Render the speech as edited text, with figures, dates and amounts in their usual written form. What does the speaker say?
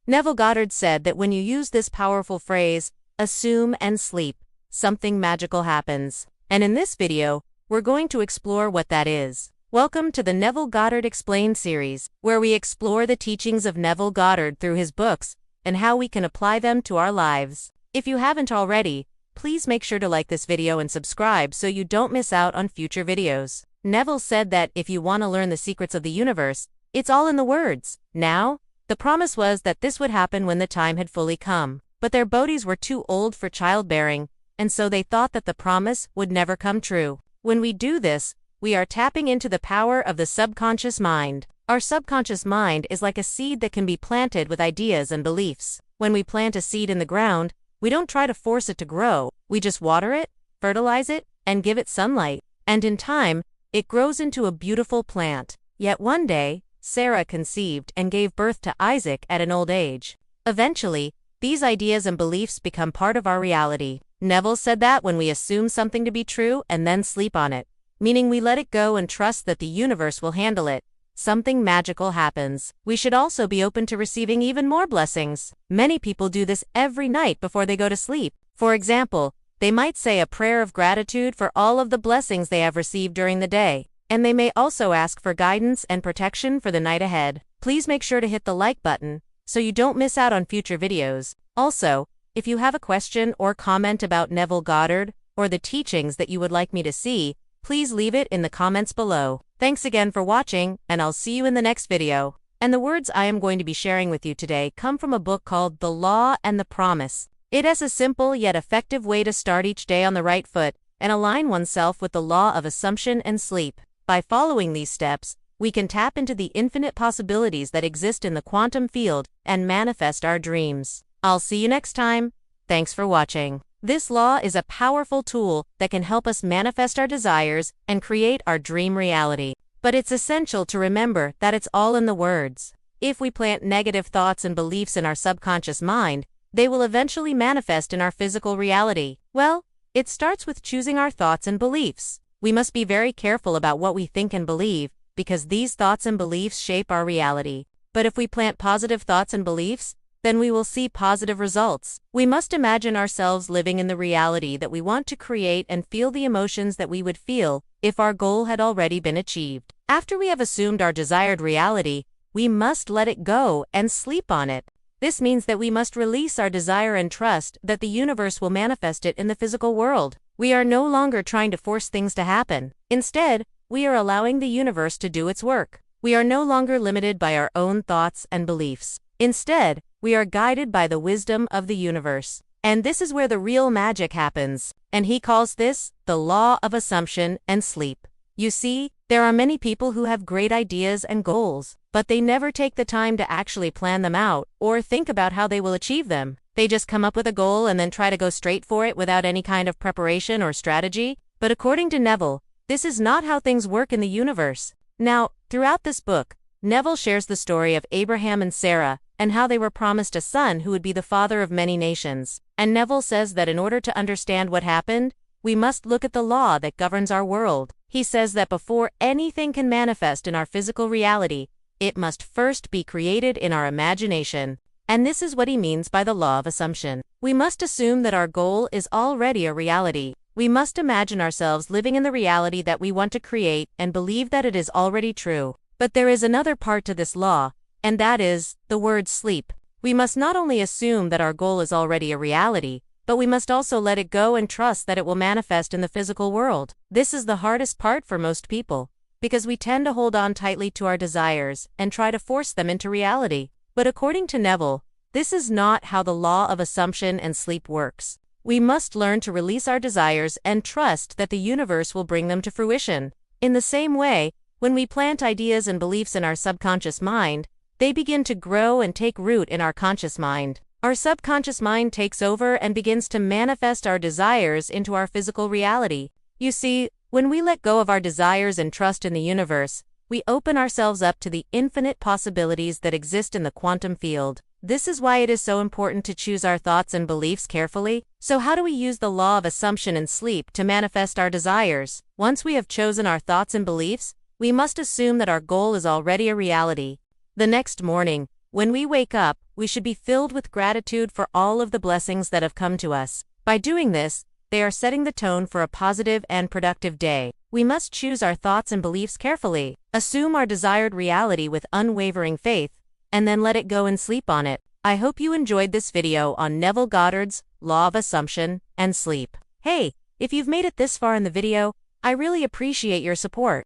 Neville Goddard said that when you use this powerful phrase, assume and sleep, something magical happens. And in this video, we're going to explore what that is. Welcome to the Neville Goddard Explained series, where we explore the teachings of Neville Goddard through his books and how we can apply them to our lives. If you haven't already, please make sure to like this video and subscribe so you don't miss out on future videos. Neville said that if you want to learn the secrets of the universe, it's all in the words. Now, the promise was that this would happen when the time had fully come. But their bodies were too old for childbearing, and so they thought that the promise would never come true. When we do this, we are tapping into the power of the subconscious mind. Our subconscious mind is like a seed that can be planted with ideas and beliefs. When we plant a seed in the ground, we don't try to force it to grow. We just water it, fertilize it, and give it sunlight. And in time, it grows into a beautiful plant. Yet one day, Sarah conceived and gave birth to Isaac at an old age. Eventually, these ideas and beliefs become part of our reality. Neville said that when we assume something to be true and then sleep on it, meaning we let it go and trust that the universe will handle it, something magical happens. We should also be open to receiving even more blessings. Many people do this every night before they go to sleep. For example, they might say a prayer of gratitude for all of the blessings they have received during the day. And they may also ask for guidance and protection for the night ahead. Please make sure to hit the like button so you don't miss out on future videos. Also, if you have a question or comment about Neville Goddard or the teachings that you would like me to see, please leave it in the comments below. Thanks again for watching, and I'll see you in the next video. And the words I am going to be sharing with you today come from a book called The Law and the Promise. It is a simple yet effective way to start each day on the right foot and align oneself with the law of assumption and sleep. By following these steps, we can tap into the infinite possibilities that exist in the quantum field and manifest our dreams. I'll see you next time. Thanks for watching. This law is a powerful tool that can help us manifest our desires and create our dream reality. But it's essential to remember that it's all in the words. If we plant negative thoughts and beliefs in our subconscious mind, they will eventually manifest in our physical reality. Well, it starts with choosing our thoughts and beliefs. We must be very careful about what we think and believe, because these thoughts and beliefs shape our reality. But if we plant positive thoughts and beliefs, then we will see positive results. We must imagine ourselves living in the reality that we want to create and feel the emotions that we would feel if our goal had already been achieved. After we have assumed our desired reality, we must let it go and sleep on it. This means that we must release our desire and trust that the universe will manifest it in the physical world. We are no longer trying to force things to happen. Instead, we are allowing the universe to do its work. We are no longer limited by our own thoughts and beliefs. Instead, we are guided by the wisdom of the universe. And this is where the real magic happens. And he calls this the law of assumption and sleep. You see, there are many people who have great ideas and goals, but they never take the time to actually plan them out or think about how they will achieve them. They just come up with a goal and then try to go straight for it without any kind of preparation or strategy. But according to Neville, this is not how things work in the universe. Now, throughout this book, Neville shares the story of Abraham and Sarah and how they were promised a son who would be the father of many nations. And Neville says that in order to understand what happened, we must look at the law that governs our world. He says that before anything can manifest in our physical reality, it must first be created in our imagination. And this is what he means by the law of assumption. We must assume that our goal is already a reality. We must imagine ourselves living in the reality that we want to create and believe that it is already true. But there is another part to this law, and that is the word sleep. We must not only assume that our goal is already a reality, but we must also let it go and trust that it will manifest in the physical world. This is the hardest part for most people, because we tend to hold on tightly to our desires and try to force them into reality. But according to Neville, this is not how the law of assumption and sleep works. We must learn to release our desires and trust that the universe will bring them to fruition. In the same way, when we plant ideas and beliefs in our subconscious mind, they begin to grow and take root in our conscious mind. Our subconscious mind takes over and begins to manifest our desires into our physical reality. You see, when we let go of our desires and trust in the universe, we open ourselves up to the infinite possibilities that exist in the quantum field. This is why it is so important to choose our thoughts and beliefs carefully. So how do we use the law of assumption and sleep to manifest our desires? Once we have chosen our thoughts and beliefs, we must assume that our goal is already a reality. The next morning, when we wake up, we should be filled with gratitude for all of the blessings that have come to us. By doing this, they are setting the tone for a positive and productive day. We must choose our thoughts and beliefs carefully, assume our desired reality with unwavering faith, and then let it go and sleep on it. I hope you enjoyed this video on Neville Goddard's Law of Assumption and Sleep. Hey, if you've made it this far in the video, I really appreciate your support.